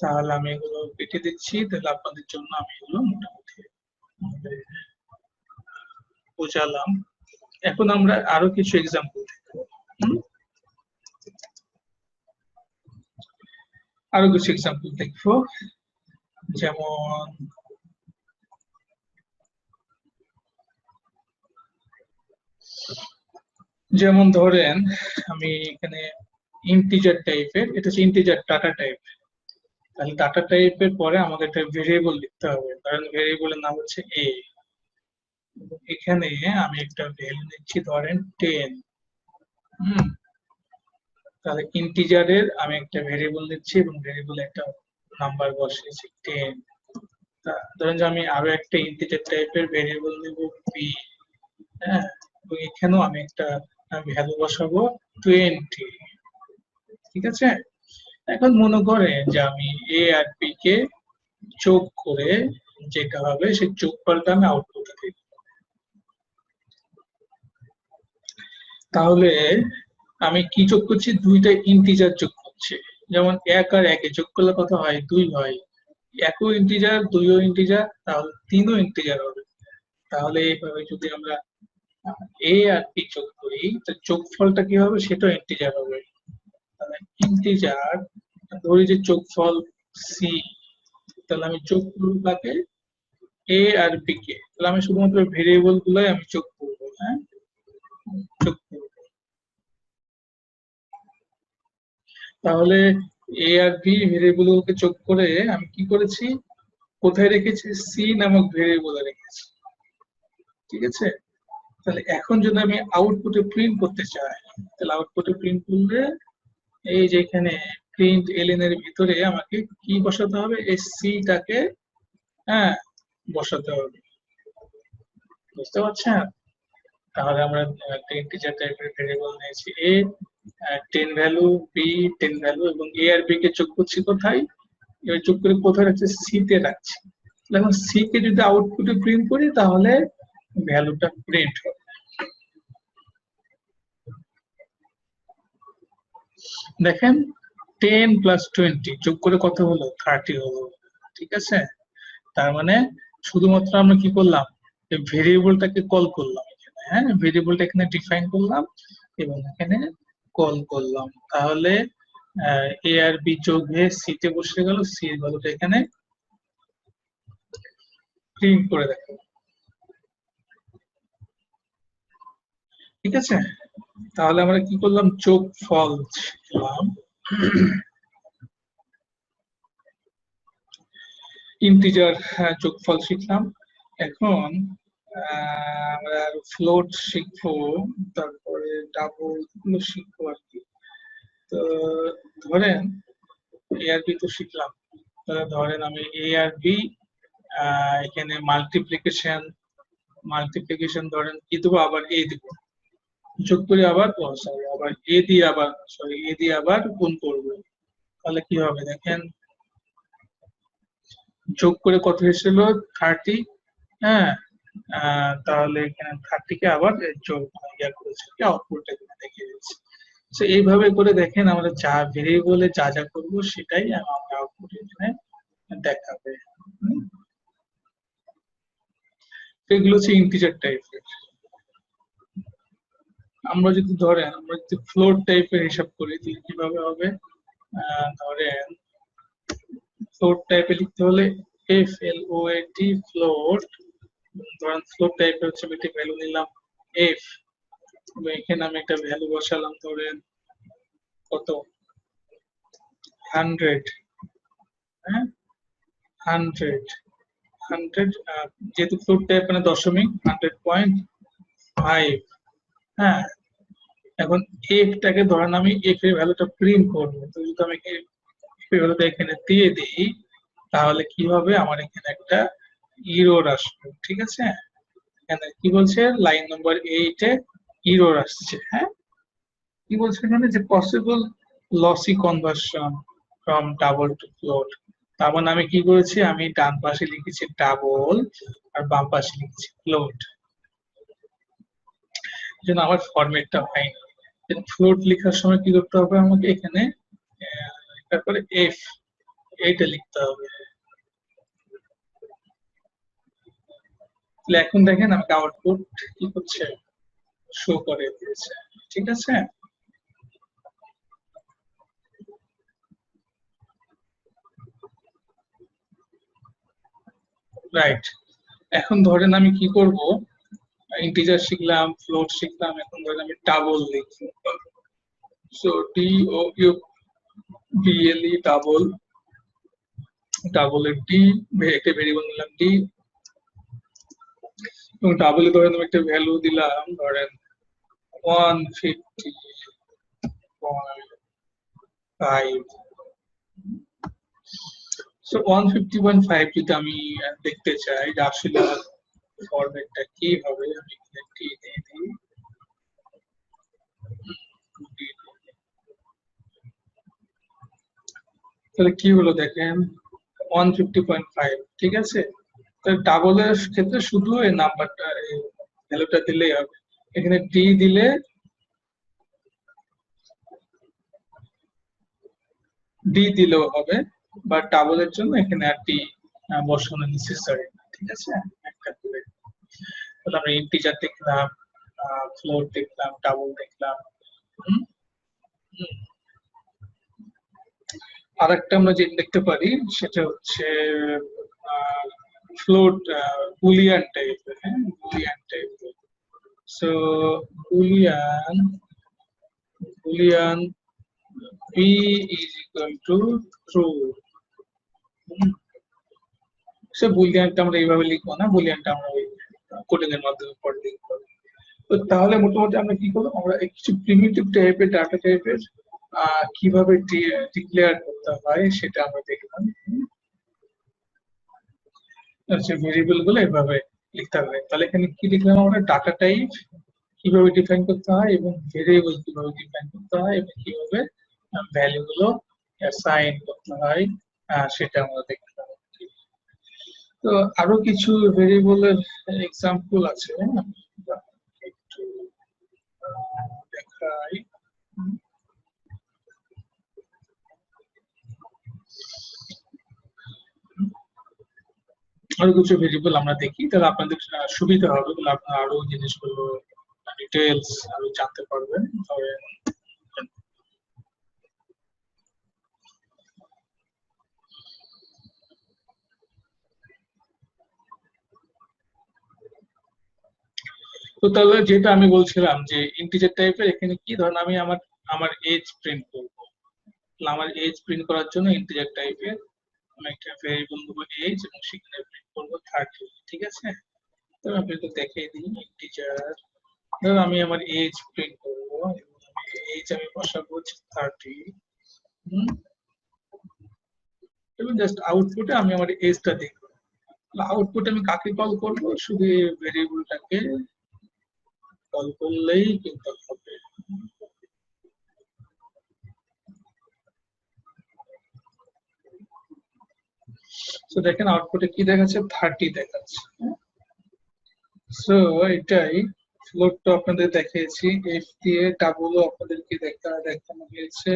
তাহলে আমি এগুলো কেটে দিচ্ছি, তাহলে আপনাদের জন্য আমি এগুলো মোটামুটি বোঝালাম। এখন আমরা আরো কিছু এক্সাম্পল দেখবো। আরো কিছু এক্সাম্পল দেখবো, যেমন যেমন ধরেন আমি এখানে ইন্টিজার টাইপের, এটা হচ্ছে ইন্টিজার ডাটা টাইপ। তাহলে ডাটা টাইপের পরে আমাকে একটা ভেরিয়েবল লিখতে হবে, কারণ ভেরিয়েবলের নাম হচ্ছে এ। এখানে আমি একটা ভ্যালু নিচ্ছি ধরেন 10। হুম, তাহলে ইন্টিজারের আমি একটা ভেরিয়েবল নিচ্ছি এবং ভেরিয়েবলে একটা নাম্বার বসিয়েছি 10। ধরেন যে আমি আরো একটা ইন্টিজার টাইপের ভেরিয়েবল নিব বি, হ্যাঁ, এবং এখানেও আমি একটা ভ্যালু বসাবো 20। ঠিক আছে? এখন মনে করেন যে আমি এ আর বি কে যোগ করে যেটা হবে সেই যোগফলটা আমি আউটপুটে দিই। তাহলে আমি কি যোগ করছি? দুইটা ইন্টিজার যোগ করছি। যেমন 1 আর 1 এ যোগ করলে কত হয়? 2 হয়। 1 ও ইন্টিজার, 2 ও ইন্টিজার, তাহলে 3 ও ইন্টিজার হবে। তাহলে এইভাবে যদি আমরা এ আর বি যোগ করি, তো যোগফলটা কি হবে? সেটাও ইন্টিজার হবে। তাহলে ইন্টিজার, ধরি যে যোগফল সি, তাহলে আমি যোগ করবো কাকে? এ আর বি কে। তাহলে আমি শুধুমাত্র ভেরিয়েবল গুলাই আমি যোগ করবো, হ্যাঁ, যোগ করবো। তাহলে এ আর বি ভেরিয়েবল গুলোকে যোগ করে আমি কি করেছি? কোথায় রেখেছি? সি নামক ভেরিয়েবলে রেখেছি। ঠিক আছে? তাহলে এখন যদি আমি আউটপুটে প্রিন্ট করতে চাই, তাহলে আউটপুটে প্রিন্ট করলে এই যে এখানে প্রিন্ট এলএন এর ভিতরে আমাকে কি বসাতে হবে? এই সিটাকে, হ্যাঁ, বসাতে হবে। বুঝতে পারছেন? তাহলে আমরা একটা ইন্টিজার টাইপের ভেরিয়েবল নিয়েছি এ, 10 ভ্যালু, বি 10 ভ্যালু, এবং এ আর বি কে যোগ করছি কোথায়? এবার যোগ করে কোথায় রাখছি? সি তে রাখছি। এখন সি কে যদি আউটপুটে প্রিন্ট করি তাহলে ভ্যালুটা প্রিন্ট হবে। দেখেন 10 প্লাস 20 যোগ করে কত হলো? 30 হলো। ঠিক আছে? তার মানে শুধুমাত্র আমরা কি করলাম? ভেরিয়েবলটাকে কল করলাম এখানে, হ্যাঁ, ভেরিয়েবলটা এখানে ডিফাইন করলাম এবং এখানে কল করলাম। তাহলে এ আর বি যোগ হয়ে সি তে বসে গেল, সি এর ভ্যালুটা এখানে প্রিন্ট করে দেখাবো। ঠিক আছে? তাহলে আমরা কি করলাম? যোগ ফল শিখলাম, ইন্টিজার যোগফল শিখলাম। এখন আমরা ফ্লোট শিখবো, তারপরে ডাবল গুলো শিখবো আর কি। তো ধরেন এ আর বি তো শিখলাম, তাহলে ধরেন আমি এ আর বি এখানে মাল্টিপ্লিকেশন, ধরেন কি দেবো? আবার এ দিব, যোগ করে আবার সরি আবার এ দিয়ে আবার সরি এ দিয়ে আবার গুণ করবো। তাহলে কি হবে দেখেন, যোগ করে কত এসেছিল? 30। হ্যাঁ, তাহলে এখানে 30 কে আবার যোগ করেছে, আউটপুটটা এখানে দেখিয়ে দিচ্ছে। তো এইভাবে করে দেখেন আমরা যা ভেরিয়েবলে যা যা করবো সেটাই আমরা আউটপুট এখানে দেখাবে। হুম, তো এগুলো হচ্ছে ইন্টিজার টাইপের। আমরা যদি ধরেন আমরা যদি ফ্লোট টাইপের হিসাব করি তাহলে কিভাবে হবে? ধরেন ফ্লোট টাইপে লিখতে হলে এফ এল ও এ টি, ফ্লোট। ধরেন ফ্লোট টাইপের হচ্ছে একটা ভ্যালু নিলাম এফ, এখানে আমি একটা ভ্যালু বসালাম ধরেন কত? 100। হ্যাঁ, 100, 100, যেহেতু ফ্লোট টাইপ মানে দশমিক, 100.5। হ্যাঁ, এখন এফটাকে ধরেন আমি এফ এর ভ্যালুটা প্রিন্ট করবো, তো যদি আমি এফ এর ভ্যালুটা এখানে দিয়ে দিই তাহলে কি হবে, আমার এখানে একটা ইরর আসবে। ঠিক আছে, এখানে কি বলছে লাইন নম্বর 8 এ ইরর আসছে। হ্যাঁ, কি বলছে এখানে যে possible lassi conversion from double two float. তার মানে আমি কি করেছি, আমি ডান পাশে লিখেছি ডাবল আর বাম পাশে লিখেছি ফ্লোট, যেন আমার ফরম্যাটটা হয়নি। ফ্লোট লেখার সময় কি করতে হবে আমাকে, এখানে তারপরে এফ এইটা লিখতে হবে। তাহলে এখন দেখেন আমাকে আউটপুট কি করছে, শো করে দিয়েছে। ঠিক আছে, রাইট। এখন ধরেন আমি কি করব, ইন্টিজার শিখলাম, ফ্লোট শিখলাম, এখন ধরেন আমি ডাবল লিখবো। So D O U B L E double, ডাবলের ডি, একটা ভেরিয়েবল নিলাম ডি, এবং ডাবলে ধরেন আমি একটা ভ্যালু দিলাম ধরেন 150.5। সো 150.5 যদি আমি দেখতে চাই যে আসলে ফরম্যাটটা কি হবে, আমি এখানে টি দিয়ে দিই, তাহলে কি হলো দেখেন 150.5। ঠিক আছে, ডাবলের ক্ষেত্রে শুধু এই নাম্বারটা ভ্যালুটা দিলেই হবে, এখানে ডি দিলে ডি দিলেও হবে, বা ডাবলের জন্য এখানে আর ডি বসানো নেসেসারি। ঠিক আছে, একটা করে তাহলে আমরা ইন্টিজার দেখলাম, ফ্লোট দেখলাম, ডাবল দেখলাম। হুম, হুম। আরেকটা আমরা যেটা দেখতে পারি সেটা হচ্ছে ফ্লোট বুলিয়ান টাইপের। হ্যাঁ, বুলিয়ান টাইপের। So boolean boolean B is equal to true. সে বুলিয়ানটা আমরা এইভাবে লিখবো না, বুলিয়ানটা আমরা ওই কোডিং এর মাধ্যমে পরে লিখবো। তো তাহলে মোটামুটি আমরা কি করলাম, আমরা কিছু প্রিমিটিভ টাইপের ডাটা টাইপের কিভাবে ডিক্লেয়ার করতে হয় সেটা আমরা দেখলাম। আচ্ছা, ভেরিয়েবল গুলো এভাবে লিখতে হবে। তাহলে এখানে কি লিখলাম আমরা, ডাটা টাইপ কিভাবে ডিফাইন করতে হয় এবং ভেরিয়েবল কিভাবে ডিফাইন করতে হয় এবং কিভাবে ভ্যালু গুলো অ্যাসাইন করতে হয়, সেটা আমরা দেখলাম। তো আরো কিছু ভেরিয়েবলের এক্সাম্পল আছে, একটু দেখাই। আরো কিছু ভেরিয়েবল আমরা দেখি, তাহলে আপনাদের সুবিধা হবে, তাহলে আপনারা আরো জিনিসগুলো ডিটেলস আরো জানতে পারবেন। ধরেন তো তাহলে যেটা আমি বলছিলাম যে ইন্টিজার টাইপের, এখানে কি ধরেন আমি আমার আমার এজ প্রিন্ট করবো, আমার এজ প্রিন্ট করার জন্য ইন্টিজার টাইপের আমি একটা ভেরিয়েবল দেবো এজ, এবং সেখানে প্রিন্ট করবো 30। ঠিক আছে, তো আমি আপনাকে দেখিয়ে দিই ইন্টিজার। ধরো আমি আমার এজ প্রিন্ট করবো, এবং এজ আমি বসাবো হচ্ছে 30। এবং জাস্ট আউটপুটে আমি আমার এজটা দেখবো। আউটপুট আমি কাকে কল করবো, শুধু এই ভেরিয়েবলটাকে কল করলেই কিন্তু হবে। তো দেখেন আউটপুটে কি দেখাচ্ছে, 30 দেখাচ্ছে। সো এটাই, ফ্লোট তো আপনাদের দেখিয়েছি, এফ দিয়ে ডাবলও আপনাদেরকে দেখানো হয়েছে।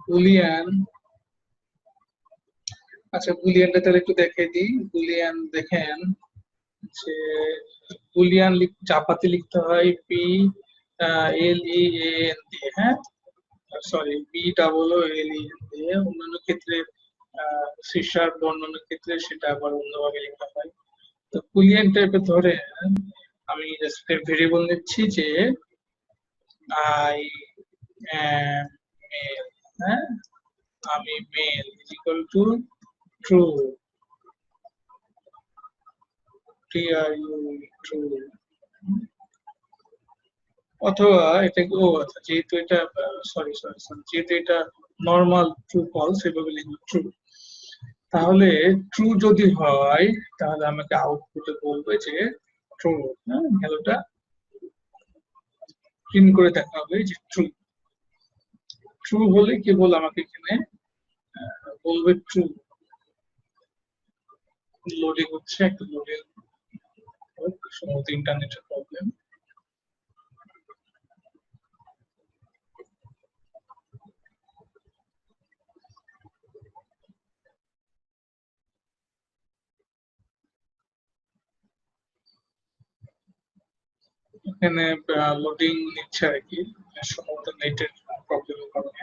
বুলিয়ান, আচ্ছা বুলিয়ানটা তাহলে একটু দেখিয়ে দিই। বুলিয়ান দেখেন যে বুলিয়ান চাপাতে লিখতে হয় পি এল ই এন দিয়ে। হ্যাঁ, সরি, বি ডাবল ও এল ই এন দিয়ে। অন্যান্য ক্ষেত্রে সি শার্প অন্যান্য ক্ষেত্রে সেটা আবার অন্যভাবে লেখা হয়। তো বুলিয়ান টাইপের ধরে আমি জাস্ট ভেরিয়েবল নিচ্ছি যে আই এম মেল। হ্যাঁ, আমি male is equal to true, T R U, true. অথবা এটা ও আচ্ছা, যেহেতু এটা সরি সরি সরি যেহেতু এটা নর্মাল ট্রু ফলস এভাবে লিখবো ট্রু। তাহলে ট্রু যদি হয় তাহলে আমাকে আউটপুটে বলবে যে ট্রু। হ্যাঁ, ভ্যালুটা প্রিন্ট করে দেখা হবে যে ট্রু। ট্রু হলে কেবল আমাকে এখানে বলবে ট্রু। লোডিং হচ্ছে, একটা লোডিং হোক, সম্ভবত ইন্টারনেটের প্রবলেম। এখানে লোডিং নিচ্ছে আর কি, সম্ভবত নেটের প্রবলেমের কারণে।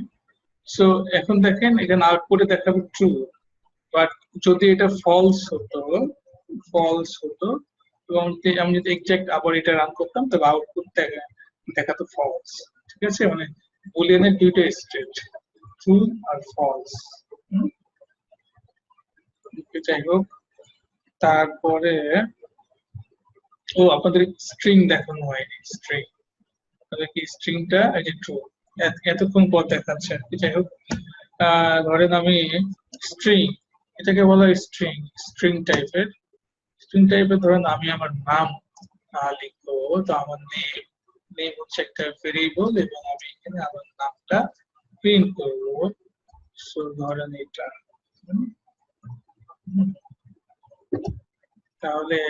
সো এখন দেখেন এখানে আউটপুটে দেখাবে ট্রু, বাট যদি এটা ফলস হতো এবং আমি যদি এক্সাক্ট আবার এটা রান করতাম তবে আউটপুট দেখাতো ফলস। ঠিক আছে, মানে বুলিয়ানের দুইটা স্টেট, ট্রু আর ফলস। যাই হোক, তারপরে আপনাদের স্ট্রিং দেখানো হয়নি। স্ট্রিং তাহলে কি স্ট্রিংটা এই যে ট্রু এতক্ষণ পর দেখাচ্ছে আর কি। যাই হোক, ধরেন আমি স্ট্রিং, এটাকে বলা হয় স্ট্রিং, স্ট্রিং টাইপের ধরেন আমি আমার নাম লিখবো। তো আমার নেম, হচ্ছে একটা ভেরিয়েবল এবং আমি এখানে আমার নামটা প্রিন্ট করবো। সো ধরেন এটা। তাহলে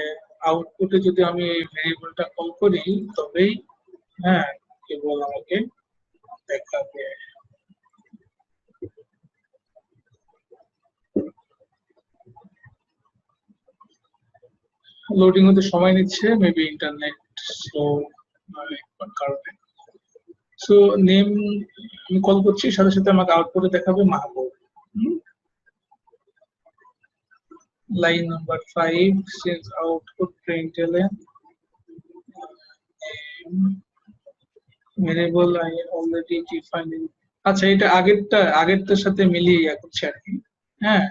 আউটপুটে যদি আমি এই ভেরিয়েবলটা কল করি তবেই হ্যাঁ কেবল আমাকে দেখাবে। লোডিং হতে সময় নিচ্ছে, মেবি ইন্টারনেট স্লো কারণে। সো নেম আমি কল করছি, সাথে সাথে আমাকে আউটপুটে দেখাবে Mahbub. Line number 5, since output println variable I already defined in। আচ্ছা, এটা আগেরটার সাথে মিলিয়ে করছে আর কি। হ্যাঁ,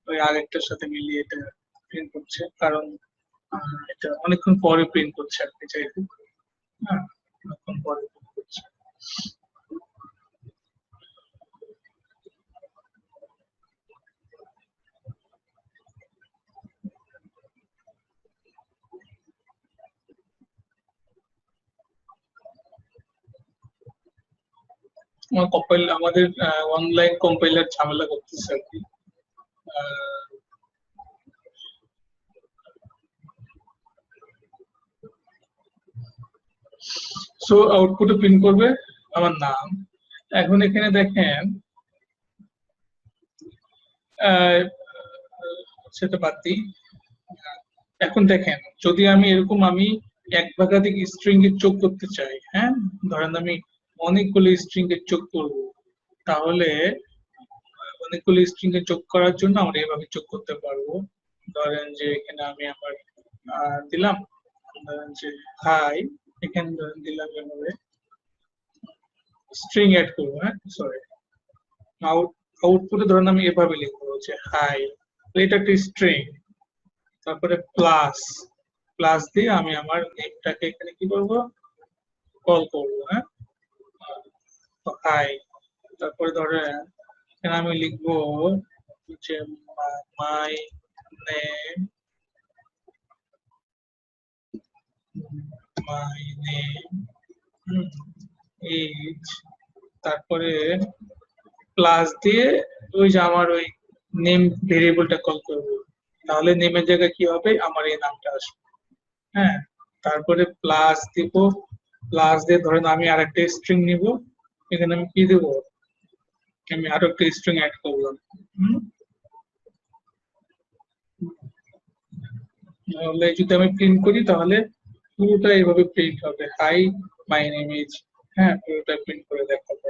ওই আগেরটার সাথে মিলিয়ে এটা প্রিন্ট করছে, কারণ এটা অনেকক্ষণ পরে প্রিন্ট করছে আর কি। যাই হোক, হ্যাঁ, অনেকক্ষণ পরে প্রিন্ট করছে। আমাদের অনলাইন কম্পাইলার ঝামেলা করতেছে আর কি। সো আউটপুটে প্রিন্ট করবে আমার নাম। এখন এখানে দেখেন, সেটা বাদ দিই। এখন দেখেন, যদি আমি এরকম এক ভাগাধিক স্ট্রিং এর যোগ করতে চাই, হ্যাঁ, ধরেন আমি অনেকগুলো স্ট্রিং এর যোগ করব, তাহলে অনেকগুলো স্ট্রিং এর যোগ করার জন্য আমরা এভাবে যোগ করতে পারবো। ধরেন যে এখানে আমি আমার দিলাম, ধরেন যে হাই, এখানে ধরেন দিলাম এভাবে স্ট্রিং অ্যাড করবো। হ্যাঁ, সরি, আউটপুটে ধরেন আমি এভাবে লিখবো যে হাই, এটা একটা স্ট্রিং। তারপরে প্লাস, দিয়ে আমি আমার নেমটাকে এখানে কি করব, কল করবো। হ্যাঁ, তো হাই, তারপরে ধরেন এখানে আমি লিখবো যে মাই নেম, ইজ, তারপরে প্লাস দিয়ে ওই যে আমার ওই নেম ভেরিয়েবলটা কল করবো। তাহলে নেমের জায়গায় কি হবে, আমার এই নামটা আসবে। হ্যাঁ, তারপরে প্লাস দিব, প্লাস দিয়ে ধরেন আমি আরেকটা স্ট্রিং নিব, এখানে আমি কি দেবো, আমি আরো একটা স্ট্রিং অ্যাড করলাম। তাহলে যদি আমি প্রিন্ট করি তাহলে পুরোটা এইভাবে প্রিন্ট হবে, হাই মাই নেম ইজ। হ্যাঁ, পুরোটা প্রিন্ট করে দেখাবো।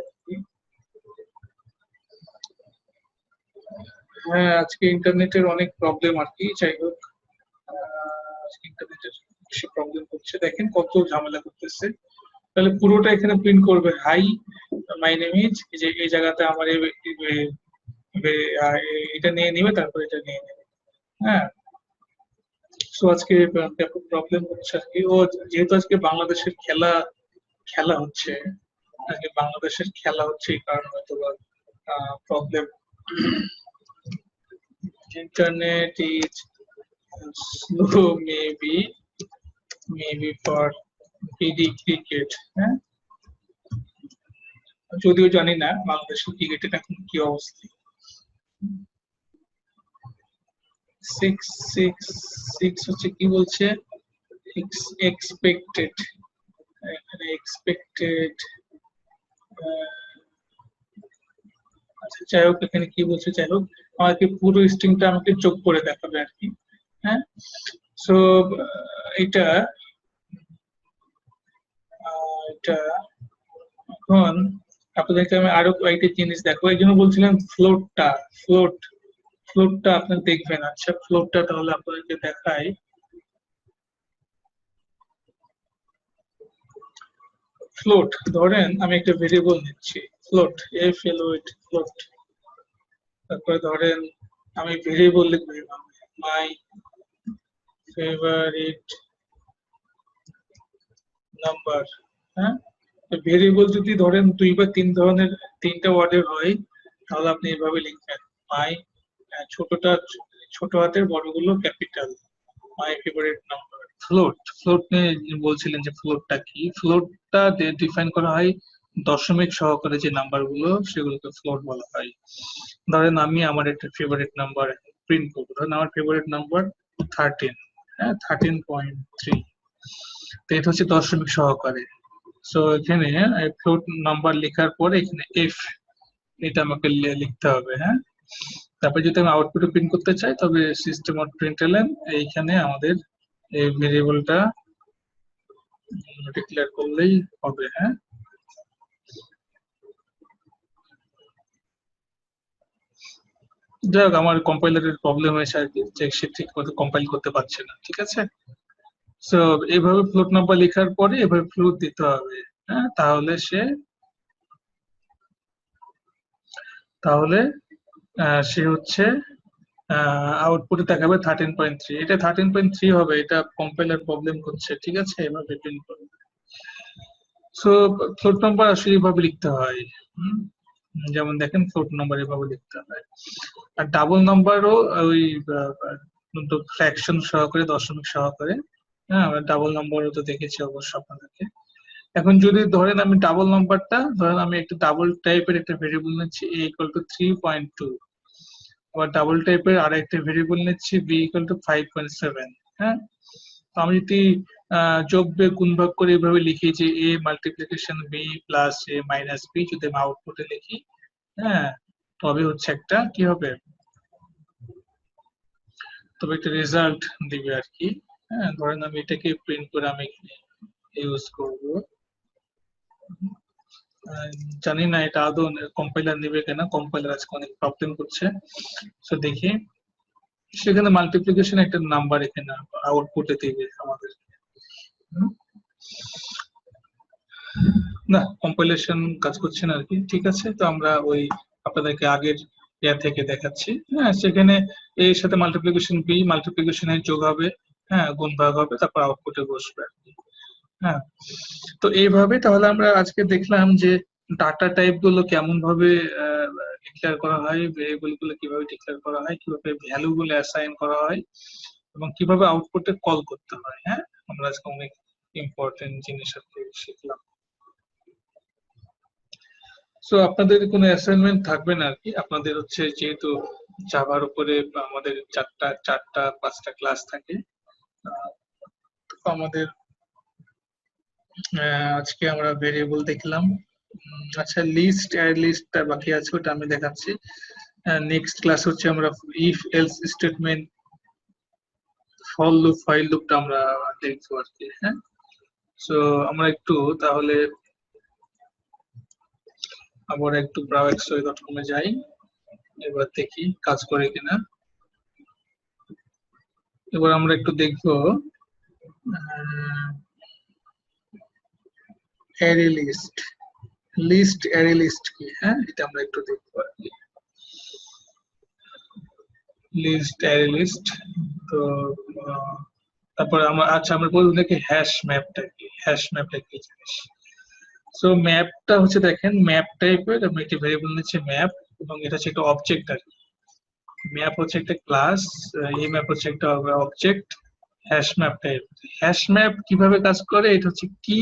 হ্যাঁ, আজকে ইন্টারনেটের অনেক প্রবলেম আর কি। যাই হোক, আজকে ইন্টারনেটের বেশি প্রবলেম হচ্ছে, দেখেন কত ঝামেলা করতেছে। তাহলে পুরোটা এখানে প্রিন্ট করবে হাই মাই নেম ইজ, যে এই জায়গাতে আমার এটা নিয়ে নিবে, তারপর এটা নিয়ে নেবে। হ্যাঁ, তো আজকে ব্যাপক প্রবলেম হচ্ছে আর কি। ও যেহেতু আজকে বাংলাদেশের খেলা খেলা হচ্ছে, আজকে বাংলাদেশের খেলা হচ্ছে, এই কারণে হয়তো problem. Internet is slow maybe for BD cricket. হ্যাঁ, যদিও জানি না বাংলাদেশের ক্রিকেটের এখন কি অবস্থা। 666 হচ্ছে কি বলছে, এক্সপেক্টেড, এখানে এক্সপেক্টেড। আচ্ছা যাই হোক, এখানে কি বলছে, যাই হোক আমাকে পুরো স্ট্রিংটা আমাকে যোগ করে দেখাবে আর কি। হ্যাঁ, সো এটা এটা এখন আপনাদেরকে আমি আরো কয়েকটি জিনিস দেখো, এই জন্য বলছিলাম ফ্লোটটা আপনারা দেখবেন। আচ্ছা ফ্লোটটা তাহলে আপনাদেরকে দেখাই। ফ্লোট, ধরেন আমি একটা ভেরিয়েবল নিচ্ছি, ফ্লোট, ফ্লোট। তারপরে ধরেন আমি ভেরিয়েবল লিখবো মাই ফেভারিট নাম্বার। হ্যাঁ, ভেরিয়েবল যদি ধরেন 2 বা 3 ধরনের, 3টা ওয়ার্ডের হয়, তাহলে আপনি এভাবে লিখবেন মাই, ছোট হাতের, বড়গুলো capital, my favourite number. Float নিয়ে বলছিলেন যে ফ্লোটটা কি, ফ্লোটটা ডিফাইন করা হয় দশমিক সহকারে যে নাম্বার গুলো, সেগুলোকে ফ্লোট বলা হয়। ধরেন আমি আমার একটা ফেভারিট নাম্বার প্রিন্ট করবো, ধরেন আমার ফেভারিট নাম্বার 13, হ্যাঁ 13.3, তো এটা হচ্ছে দশমিক সহকারে। সো এখানে ফ্লোট নাম্বার লেখার পরে এখানে এফ, এটা আমাকে লিখতে হবে। হ্যাঁ, তারপরে যদি আমি আউটপুটে প্রিন্ট করতে চাই, তবে সিস্টেম ডট প্রিন্টএলএন এইখানে আমাদের এই ভেরিয়েবলটা ডিক্লেয়ার করলেই হবে। হ্যাঁ, যাই হোক আমার কম্পাইলারের প্রবলেম হয়েছে আর কি, যে সে ঠিক মতো কম্পাইল করতে পারছে না। ঠিক আছে, সো এইভাবে ফ্লোট নাম্বার লেখার পরে এভাবে ফ্লোট দিতে হবে। হ্যাঁ, তাহলে সে হচ্ছে আউটপুটে দেখাবে 13.3, এটা 13.3 হবে, এটা কম্পাইলার প্রবলেম করছে। ঠিক আছে, এভাবে প্রিন্ট করবে। সো ফ্লোট নাম্বার আসলে এভাবে লিখতে হয়। যেমন দেখেন ফ্লোট নাম্বার এভাবে লিখতে হয়। আর ডাবল নাম্বারও ওই ফ্র্যাকশন সহকারে, দশমিক সহকারে। হ্যাঁ, ডাবল নাম্বারও তো দেখেছি অবশ্য আপনাদেরকে। এখন যদি ধরেন আমি ডাবল নাম্বারটা, ধরেন আমি একটা ডাবল টাইপের একটা ভেরিয়েবল নিচ্ছি a = 3.2, আবার ডাবল টাইপের আর একটা ভেরিয়েবল নিচ্ছি b = 5.7। হ্যাঁ, তো আমি যদি যোগ বিয়োগ গুণ ভাগ করে এভাবে লিখি যে a multiplication b plus a minus b, যদি আমি আউটপুটে লিখি, হ্যাঁ, তবে হচ্ছে একটা কি হবে, তবে একটা রেজাল্ট দিবে আর কি। হ্যাঁ, ধরেন আমি এটাকে প্রিন্ট করে আমি ইউজ করব, জানি না এটা আদৌ কম্পাইলার নেবে কিনা, কম্পাইলার আজকে অনেক প্রবলেম করছে। তো দেখি, সেখানে মাল্টিপ্লিকেশন একটা নাম্বার এখানে আউটপুটে দিবে আমাদের। না, কম্পাইলেশন কাজ করছে না আর কি। ঠিক আছে, তো আমরা ওই আপনাদেরকে আগের ইয়া থেকে দেখাচ্ছি। হ্যাঁ, সেখানে এর সাথে মাল্টিপ্লিকেশনের যোগ হবে, হ্যাঁ গুণ ভাগ হবে, তারপর আউটপুটে বসবে আর কি। হ্যাঁ, তো এইভাবে তাহলে আমরা আজকে দেখলাম যে ডাটা টাইপ গুলো কেমন ভাবে ডিক্লেয়ার করা হয়, ভেরিয়েবল গুলো কিভাবে ডিক্লেয়ার করা হয়, কিভাবে ভ্যালু গুলো অ্যাসাইন করা হয়, এবং কিভাবে আউটপুটে কল করতে হয়। হ্যাঁ, আমরা আজকে অনেক ইম্পর্টেন্ট জিনিস আর কি শিখলাম। সো আপনাদের কোনো অ্যাসাইনমেন্ট থাকবে না আর কি, আপনাদের হচ্ছে যেহেতু জাভার উপরে আমাদের চারটা 5টা ক্লাস থাকে, তো আমাদের আজকে আমরা ভেরিয়েবল দেখলাম। আচ্ছা, লিস্টটা বাকি আছে, ওটা আমি দেখাচ্ছি। নেক্সট ক্লাস হচ্ছে আমরা if else statement, for loop, while লুপটা আমরা দেখবো আর কি। হ্যাঁ, সো আমরা একটু তাহলে আবার একটু browxoy.com এ যাই, এবার দেখি কাজ করে কিনা। এবার আমরা একটু দেখবো অ্যারে লিস্ট কি। হ্যাঁ, এটা আমরা একটু দেখবো আর কি, লিস্ট। তো তারপরে আমরা, আচ্ছা আমরা বলবো নাকি হ্যাশ ম্যাপটা কি জিনিস। সো ম্যাপটা হচ্ছে দেখেন ম্যাপ টাইপের, আমি একটি ভেরিয়েবল নিচ্ছি ম্যাপ, এবং এটা হচ্ছে একটা অবজেক্ট আর কি। ম্যাপ হচ্ছে একটা ক্লাস, এই ম্যাপ হচ্ছে একটা object, hash map type. Hash map কিভাবে কাজ করে, এটা হচ্ছে কি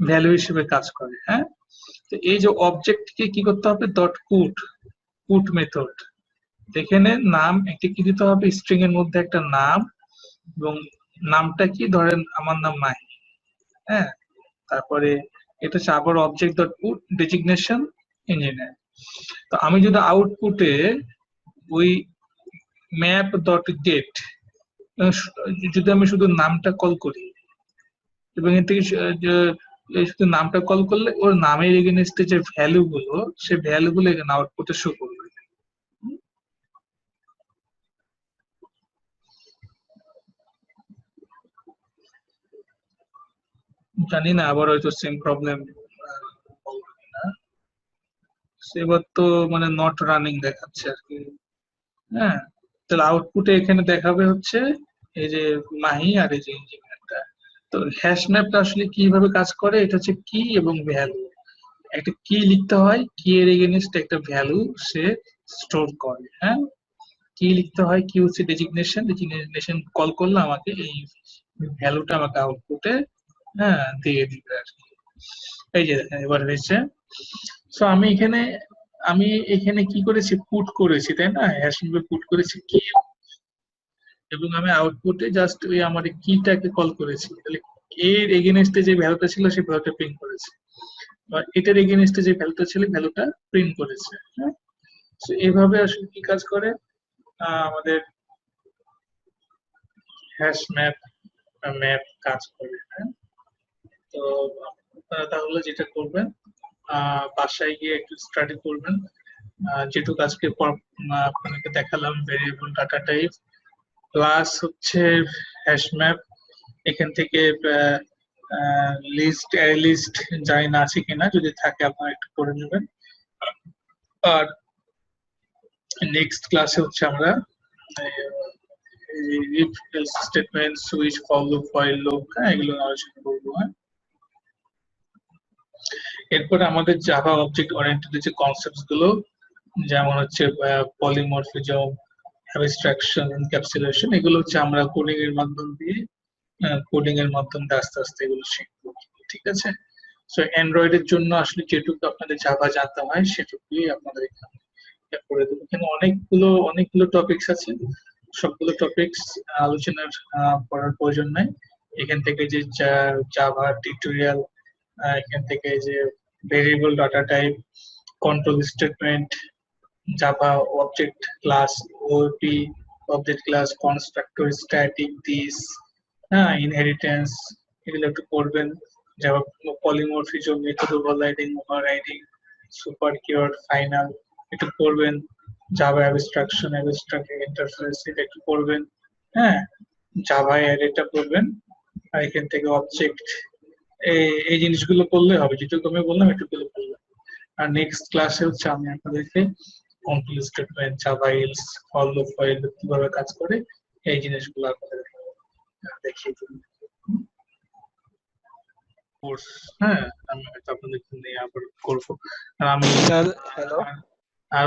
ভ্যালু হিসেবে কাজ করে। হ্যাঁ, তো এই যে অবজেক্টকে কি করতে হবে, ডট পুট, পুট মেথড, এখানে নাম একটি কি দিতে হবে, স্ট্রিং এর মধ্যে একটা নাম, এবং নামটা কি, ধরেন আমার নাম মাহি। হ্যাঁ, তারপরে এটা হচ্ছে আবার object dot put designation engineer. তো আমি যদি আউটপুটে ওই ম্যাপ ডট গেট, যদি আমি শুধু নামটা কল করি, এবং এর থেকে শুধু নামটা কল করলে ওর নামের এগেনস্টে যে ভ্যালু গুলো, সে ভ্যালু গুলো এখানে আউটপুটে শো করবে। জানি না আবার হয়তো সেম প্রবলেম। এবার তো মানে নট রানিং দেখাচ্ছে আর কি। হ্যাঁ, তাহলে আউটপুটে এখানে দেখাবে হচ্ছে এই যে মাহি আর এই যে ইঞ্জিনিয়ারটা। তো হ্যাশ ম্যাপটা আসলে কিভাবে কাজ করে, এটা হচ্ছে কি এবং ভ্যালু। একটা কি লিখতে হয়, কি এর এগেনস্ট একটা ভ্যালু সে স্টোর করে। হ্যাঁ, কি লিখতে হয়, কি হচ্ছে ডেজিগনেশন, ডেজিগনেশন কল করলে আমাকে এই ভ্যালুটা আমাকে আউটপুটে হ্যাঁ দিয়ে দিবে আর কি। এই যে দেখেন এবার হয়েছে। সো আমি এখানে কি করেছি, পুট করেছি, তাই না, হ্যাশ ম্যাপে পুট করেছি কি, এবং আমি আউটপুটে জাস্ট ওই আমার কিটাকে কল করেছি, তাহলে এর এগেনস্টে যে ভ্যালুটা ছিল সেই ভ্যালুটা প্রিন্ট করেছে, বা এটার এগেনস্টে যে ভ্যালুটা ছিল ভ্যালুটা প্রিন্ট করেছে। হ্যাঁ, তো এইভাবে আসলে কি কাজ করে আমাদের হ্যাশ ম্যাপ ম্যাপ কাজ করে। হ্যাঁ, তো তাহলে যেটা করবেন, বাসায় গিয়ে একটু স্টাডি করবেন, যেটুকু আজকে আপনাকে দেখালাম, ভেরিয়েবল ডাটা টাইপ প্লাস হচ্ছে হ্যাশ ম্যাপ, এখান থেকে লিস্ট অ্যারে লিস্ট জানি না আছে কিনা, যদি থাকে আপনারা একটু করে নেবেন। আর নেক্সট ক্লাসে হচ্ছে আমরা if else statement, switch, for loop, while loop, এগুলো আলোচনা করবো। হ্যাঁ, এরপরে আমাদের জাভা অবজেক্ট ওরিয়েন্টেড যে কনসেপ্টস গুলো, যেমন হচ্ছে পলিমরফিজম, অ্যাবস্ট্রাকশন, এনক্যাপসুলেশন, এগুলো হচ্ছে আমরা কোডিং এর মাধ্যমে আস্তে আস্তে এগুলো শিখবো। ঠিক আছে, সো অ্যান্ড্রয়েড এর জন্য আসলে যেটুকু আপনাদের জাভা জানতে হয় সেটুকুই আপনাদের এখানে করে দেবো। এখানে অনেকগুলো টপিকস আছে, সবগুলো টপিকস আলোচনার করার প্রয়োজন নাই। এখান থেকে যে জাভা টিউটোরিয়াল, এখান থেকে যে variable data type, control statement, Java object class, OP object class, constructor, static, this, হ্যাঁ, ইনহেরিটেন্স, এগুলো একটু পড়বেন। Java polymorphism, method overriding, overriding, super keyword, final একটু পড়বেন। জাভা অ্যাবস্ট্রাকশন, অ্যাবস্ট্রাক্ট ইন্টারফেস, এটা একটু পড়বেন। হ্যাঁ, জাভা অ্যারেটা পড়বেন। আর এখান থেকে অবজেক্ট, এই জিনিসগুলো করলে হবে, যেটুকু আমি বললাম এটুকুলো করলে। আর নেক্সট ক্লাসে হচ্ছে আমি আপনাদেরকে control statement, Java else, for loop, while loop কিভাবে কাজ করে এই জিনিসগুলো আপনাদের দেখিয়ে দেব। কোর্স, হ্যাঁ, আমি হয়তো আপনাদের নিয়ে আবার করবো। আর আমি হ্যালো। আর